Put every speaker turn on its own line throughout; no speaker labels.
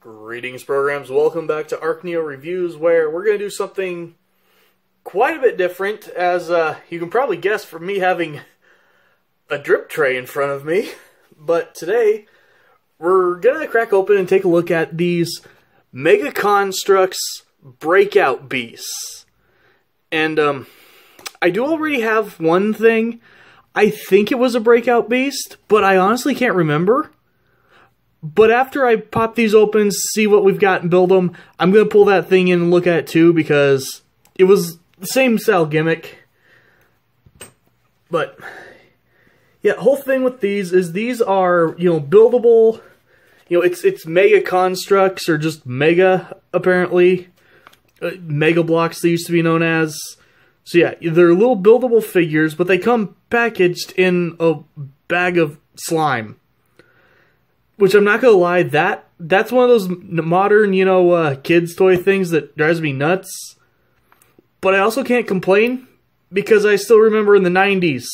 Greetings, programs. Welcome back to ArcNeo Reviews, where we're going to do something quite a bit different, as you can probably guess from me having a drip tray in front of me. But today, we're going to crack open and take a look at these Mega Construx Breakout Beasts. And I do already have one thing. I think it was a Breakout Beast, but I honestly can't remember. But after I pop these open, see what we've got and build them, I'm going to pull that thing in and look at it too, because it was the same style gimmick. But yeah, whole thing with these is these are, buildable. It's Mega Construx, or just Mega, apparently. Mega Blocks, they used to be known as. So yeah, they're little buildable figures, but they come packaged in a bag of slime. Which, I'm not gonna lie, that's one of those modern, kids' toy things that drives me nuts. But I also can't complain, because I still remember in the 90s,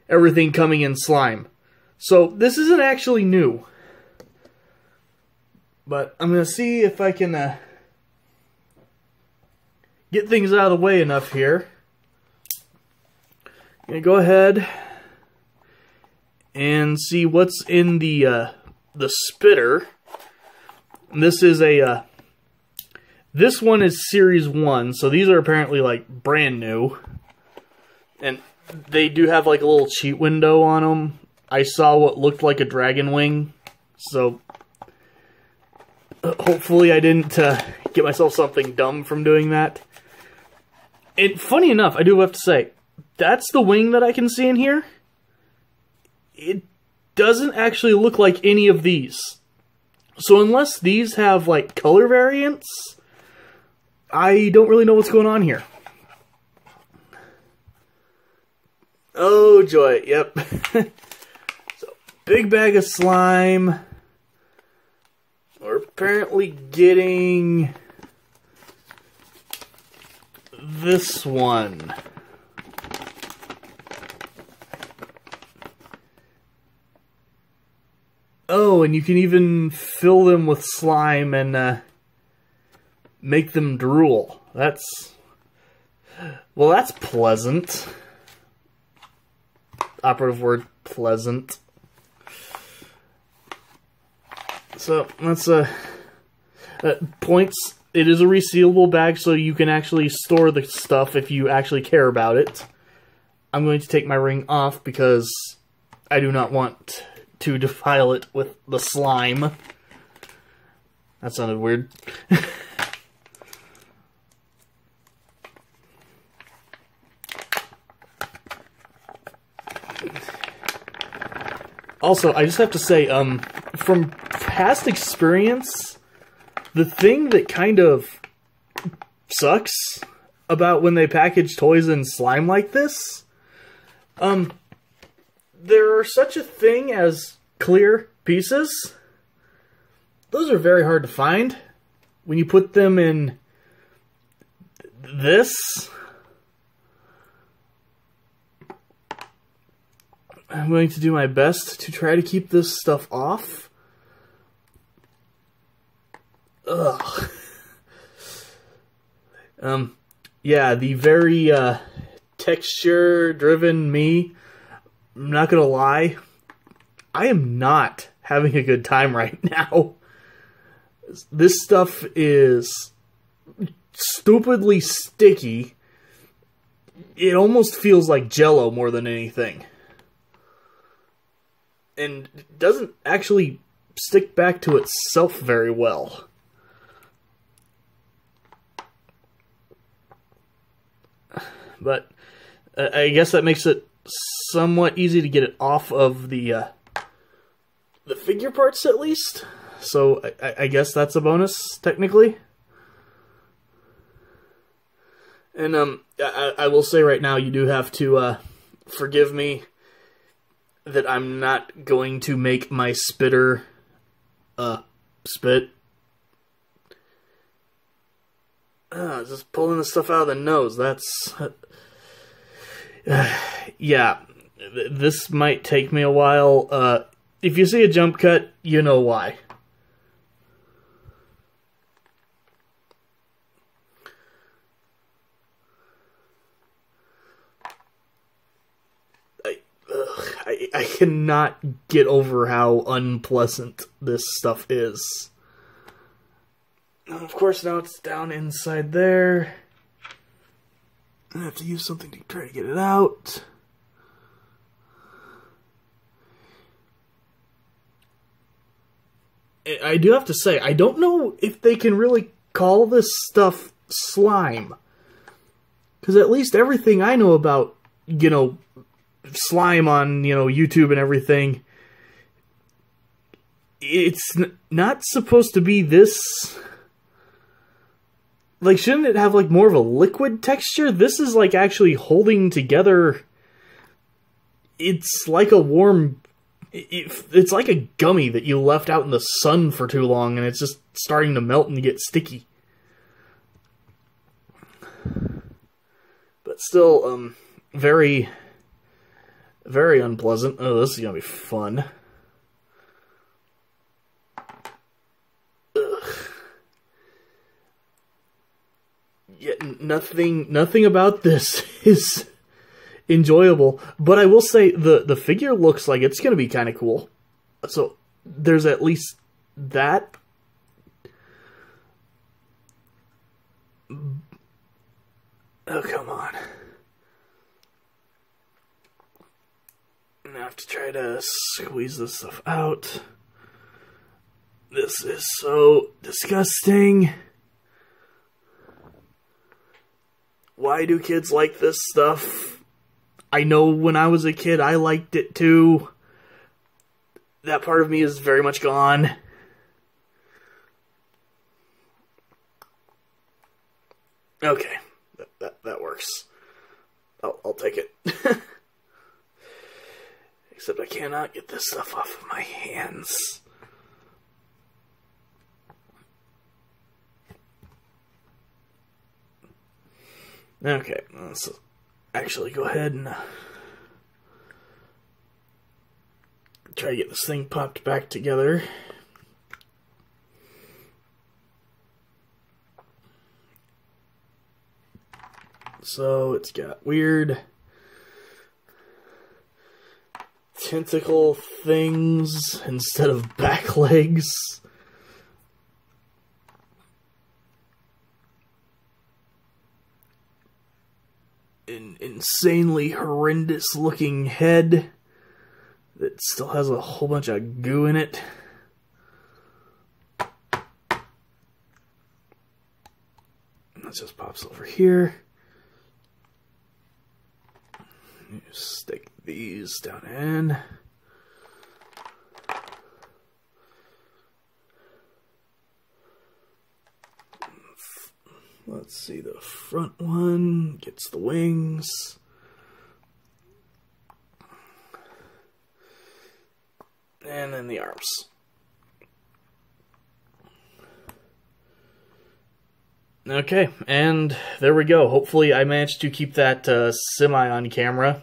everything coming in slime. So, this isn't actually new. But I'm gonna see if I can, get things out of the way enough here. I'm gonna go ahead and see what's in the spitter. This is this one is Series 1, so these are apparently, like, brand new. And they do have, like, a little cheat window on them. I saw what looked like a dragon wing, so hopefully I didn't get myself something dumb from doing that. And funny enough, I do have to say, that's the wing that I can see in here. It doesn't actually look like any of these. So unless these have, like, color variants, I don't really know what's going on here. Oh joy, yep. So, big bag of slime. We're apparently getting this one. Oh, and you can even fill them with slime and make them drool. That's pleasant. Operative word, pleasant. So, that's points. It is a resealable bag, so you can actually store the stuff if you actually care about it. I'm going to take my ring off because I do not want to defile it with the slime. That sounded weird. Also, I just have to say, from past experience, the thing that kind of sucks about when they package toys in slime like this, there are such a thing as clear pieces. Those are very hard to find. When you put them in this, I'm going to do my best to try to keep this stuff off. Ugh. Yeah, the very texture-driven me, I'm not gonna lie, I am not having a good time right now. This stuff is stupidly sticky. It almost feels like Jell-O more than anything. And it doesn't actually stick back to itself very well. But I guess that makes it somewhat easy to get it off of the figure parts, at least. So I guess that's a bonus, technically. And I will say right now, you do have to forgive me that I'm not going to make my spitter spit. Just pulling the stuff out of the nose, that's... yeah, this might take me a while. If you see a jump cut, you know why. I cannot get over how unpleasant this stuff is. And of course, now it's down inside there. I have to use something to try to get it out. I do have to say, I don't know if they can really call this stuff slime. Because at least everything I know about, you know, slime on, you know, YouTube and everything, it's not supposed to be this... Like, shouldn't it have, like, more of a liquid texture? This is, like, actually holding together... It's like a warm... It's like a gummy that you left out in the sun for too long, and it's just starting to melt and get sticky. But still, very, very unpleasant. Oh, this is gonna be fun. Ugh. Yet nothing about this is enjoyable, but I will say the figure looks like it's gonna be kind of cool. So there's at least that. Oh, come on. I have to try to squeeze this stuff out. This is so disgusting. Why do kids like this stuff? I know when I was a kid, I liked it too. That part of me is very much gone. Okay, that works. I'll take it. Except I cannot get this stuff off of my hands. Okay, let's actually go ahead and try to get this thing popped back together. So it's got weird tentacle things instead of back legs. An insanely horrendous looking head that still has a whole bunch of goo in it. That just pops over here. Stick these down in. Let's see, the front one gets the wings. And then the arms. Okay, and there we go. Hopefully I managed to keep that semi on camera.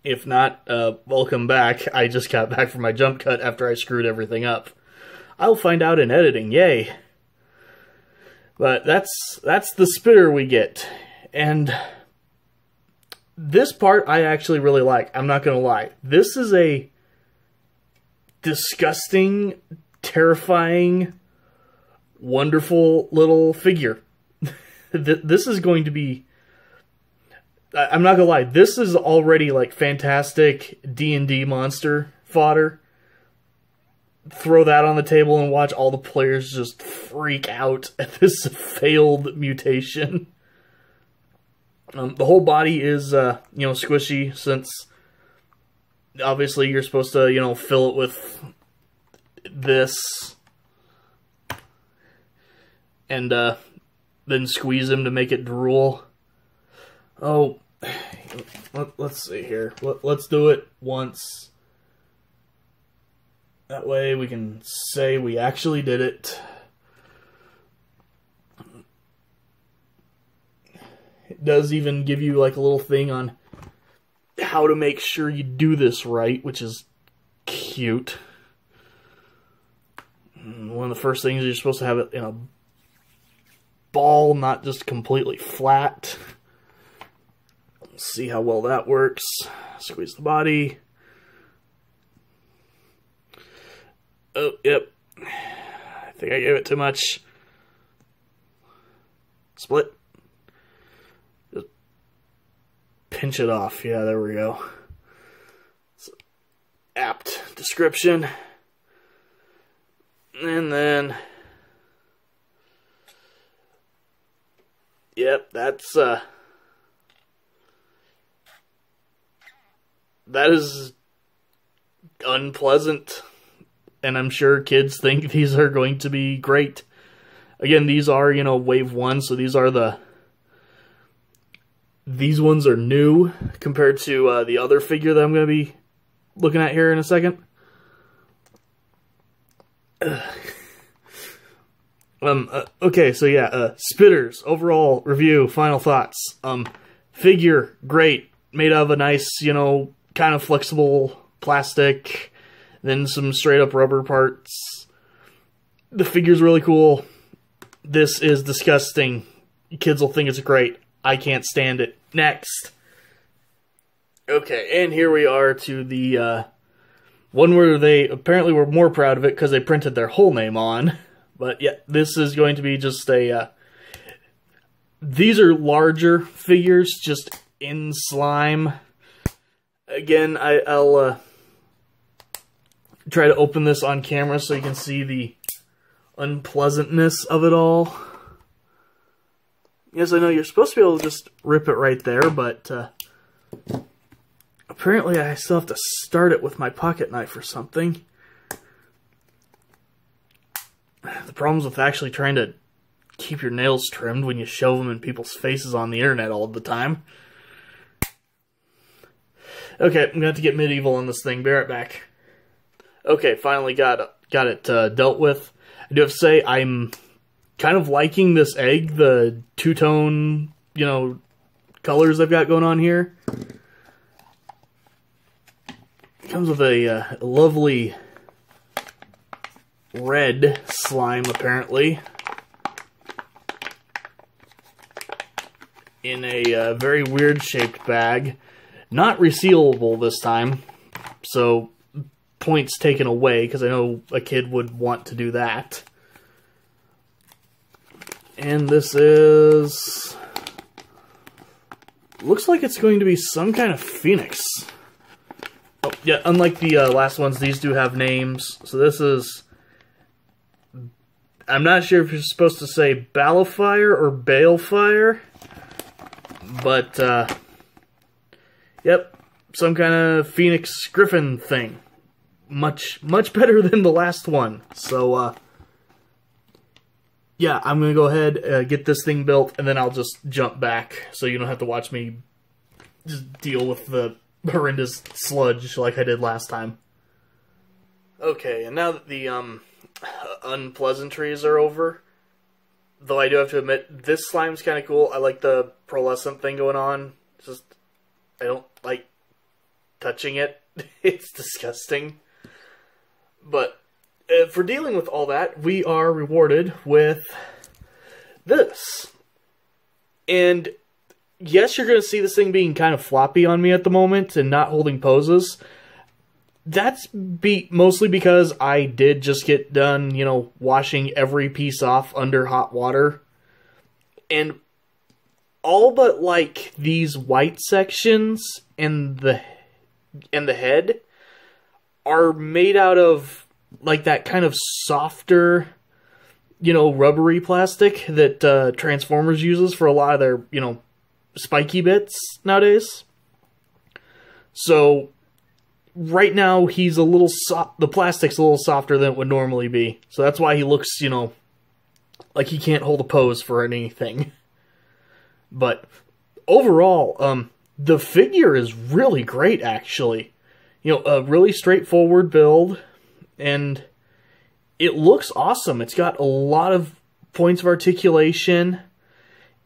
If not, welcome back. I just got back from my jump cut after I screwed everything up. I'll find out in editing, yay. But that's the spitter we get. And this part I actually really like. I'm not gonna lie. This is a disgusting, terrifying, wonderful little figure. This is going to be... I'm not gonna lie. This is already like fantastic D&D monster fodder. Throw that on the table and watch all the players just freak out at this failed mutation. The whole body is, squishy, since obviously you're supposed to, fill it with this. And, then squeeze him to make it drool. Oh, let's see here. Let's do it once. That way we can say we actually did it. It does even give you like a little thing on how to make sure you do this right, which is cute. One of the first things, you're supposed to have it in a ball, not just completely flat. Let's see how well that works. Squeeze the body. Oh, yep. I think I gave it too much. Split. Just pinch it off. Yeah, there we go. So, apt description. And then... Yep, that's, that is unpleasant, and I'm sure kids think these are going to be great. Again, these are, you know, wave 1, so these ones are new compared to the other figure that I'm going to be looking at here in a second. Okay, so yeah, Spitters, overall review, final thoughts. Figure, great, made out of a nice, you know, kind of flexible plastic, then some straight up rubber parts. The figure's really cool. This is disgusting. Kids will think it's great. I can't stand it. Next. Okay, and here we are to the one where they apparently were more proud of it because they printed their whole name on. But yeah, this is going to be just a... these are larger figures, just in slime. Again, I'll try to open this on camera so you can see the unpleasantness of it all. Yes, I know you're supposed to be able to just rip it right there, but apparently I still have to start it with my pocket knife or something. The problem's with actually trying to keep your nails trimmed when you shove them in people's faces on the internet all the time. Okay, I'm going to have to get medieval on this thing. Be right back. Okay, finally got it dealt with. I do have to say, I'm kind of liking this egg, the two-tone, you know, colors I've got going on here. It comes with a lovely red slime, apparently, in a very weird shaped bag. Not resealable this time, so points taken away, because I know a kid would want to do that. And this is... looks like it's going to be some kind of phoenix. Oh, yeah, unlike the last ones, these do have names. So this is... I'm not sure if you're supposed to say Balefire or Balefire, but, yep, some kind of Phoenix Griffin thing. Much better than the last one. So, yeah, I'm going to go ahead, get this thing built, and then I'll just jump back, so you don't have to watch me just deal with the horrendous sludge like I did last time. Okay, and now that the, unpleasantries are over, though I do have to admit, this slime's kind of cool. I like the pearlescent thing going on. It's just, I don't like touching it. It's disgusting. But for dealing with all that, we are rewarded with this. And yes, you're going to see this thing being kind of floppy on me at the moment and not holding poses. That's mostly because I did just get done, you know, washing every piece off under hot water. And all but, like, these white sections and the head are made out of, like, that kind of softer, you know, rubbery plastic that Transformers uses for a lot of their, you know, spiky bits nowadays. So right now, he's a little the plastic's a little softer than it would normally be. So that's why he looks, you know, like he can't hold a pose for anything. But overall, the figure is really great, actually. You know, a really straightforward build, and it looks awesome. It's got a lot of points of articulation,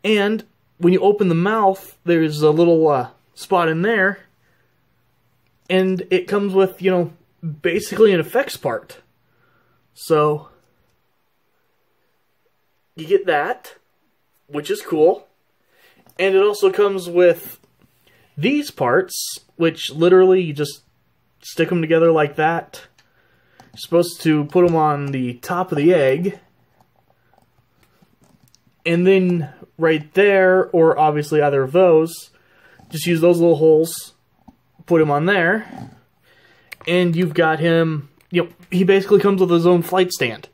and when you open the mouth, there's a little spot in there. And it comes with, you know, basically an effects part. So, you get that, which is cool. And it also comes with these parts, which literally you just stick them together like that. You're supposed to put them on the top of the egg. And then right there, or obviously either of those, just use those little holes, put him on there, and you've got him, you know, he basically comes with his own flight stand.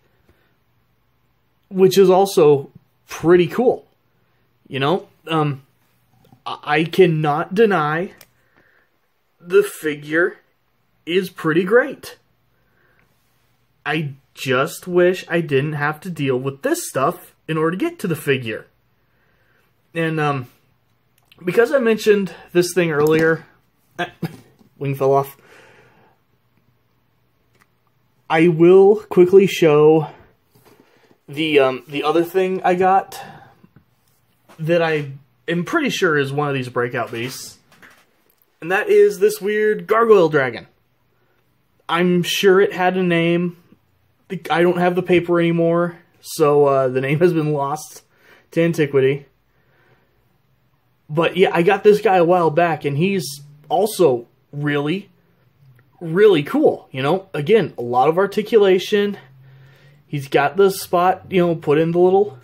Which is also pretty cool. You know, I cannot deny the figure is pretty great. I just wish I didn't have to deal with this stuff in order to get to the figure. And because I mentioned this thing earlier, wing fell off. I will quickly show the other thing I got that I am pretty sure is one of these Breakout beasts. And that is this weird gargoyle dragon. I'm sure it had a name. I don't have the paper anymore, so the name has been lost to antiquity. But yeah, I got this guy a while back, and he's also really, really cool. You know, again, a lot of articulation. He's got the spot, you know, put in the little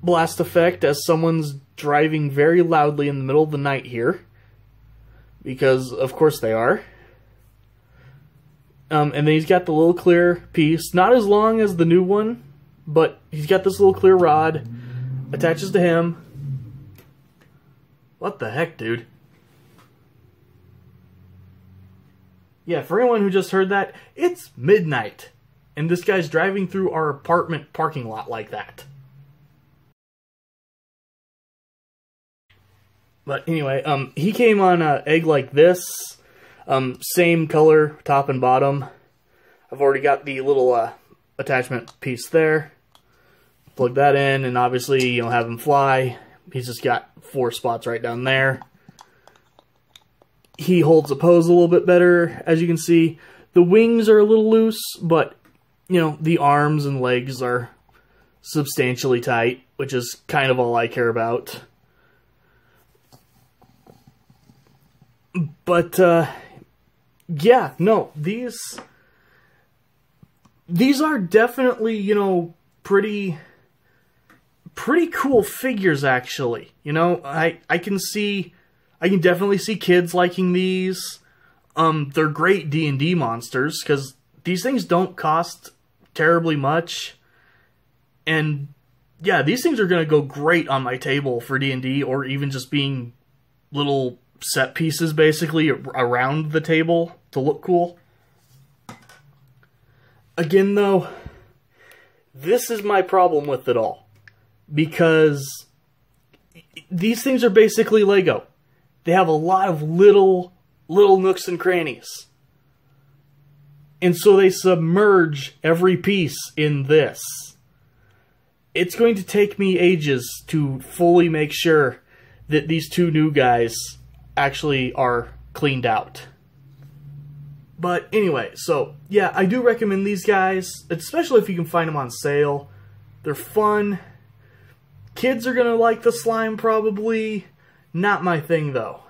blast effect as someone's driving very loudly in the middle of the night here. Because, of course, they are. And then he's got the little clear piece. Not as long as the new one, but he's got this little clear rod. Attaches to him. What the heck, dude? Yeah, for anyone who just heard that, it's midnight. And this guy's driving through our apartment parking lot like that. But anyway, he came on an egg like this. Same color, top and bottom. I've already got the little attachment piece there. Plug that in, and obviously, you know, have him fly. He's just got 4 spots right down there. He holds a pose a little bit better, as you can see. The wings are a little loose, but, you know, the arms and legs are substantially tight, which is kind of all I care about. But, yeah, no, these are definitely, you know, pretty cool figures, actually. You know, I can definitely see kids liking these. They're great D&D monsters, because these things don't cost terribly much. And, yeah, these things are going to go great on my table for D&D, or even just being little set pieces, basically, around the table to look cool. Again, though, this is my problem with it all. Because these things are basically Lego. They have a lot of little nooks and crannies. And so they submerge every piece in this. It's going to take me ages to fully make sure that these 2 new guys actually are cleaned out. But anyway, so yeah, I do recommend these guys, especially if you can find them on sale. They're fun. Kids are gonna like the slime, probably. Not my thing, though.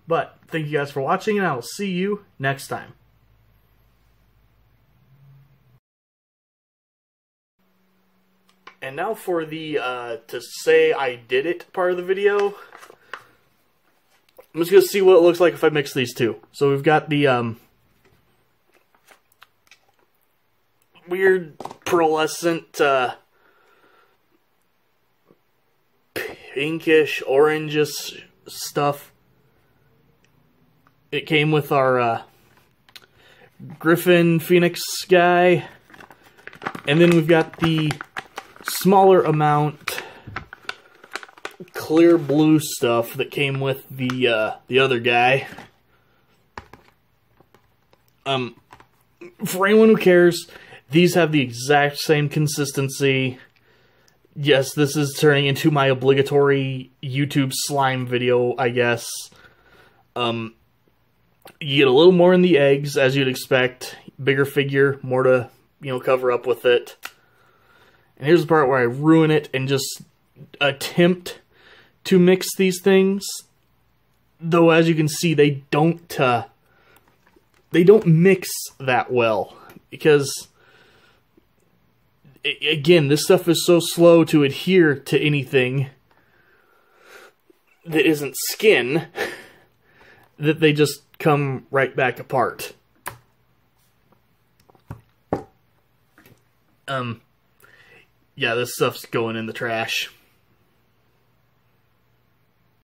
But thank you guys for watching, and I will see you next time. And now for the to say I did it part of the video. I'm just going to see what it looks like if I mix these two. So we've got the weird pearlescent pinkish, orangish stuff. It came with our Griffin Phoenix guy. And then we've got the smaller amount clear blue stuff that came with the other guy. For anyone who cares, these have the exact same consistency. Yes, this is turning into my obligatory YouTube slime video, I guess. You get a little more in the eggs, as you'd expect. Bigger figure, more to, you know, cover up with it. And here's the part where I ruin it and just attempt to mix these things. Though, as you can see, they don't they don't mix that well, because again, this stuff is so slow to adhere to anything that isn't skin that they just come right back apart. Yeah, this stuff's going in the trash.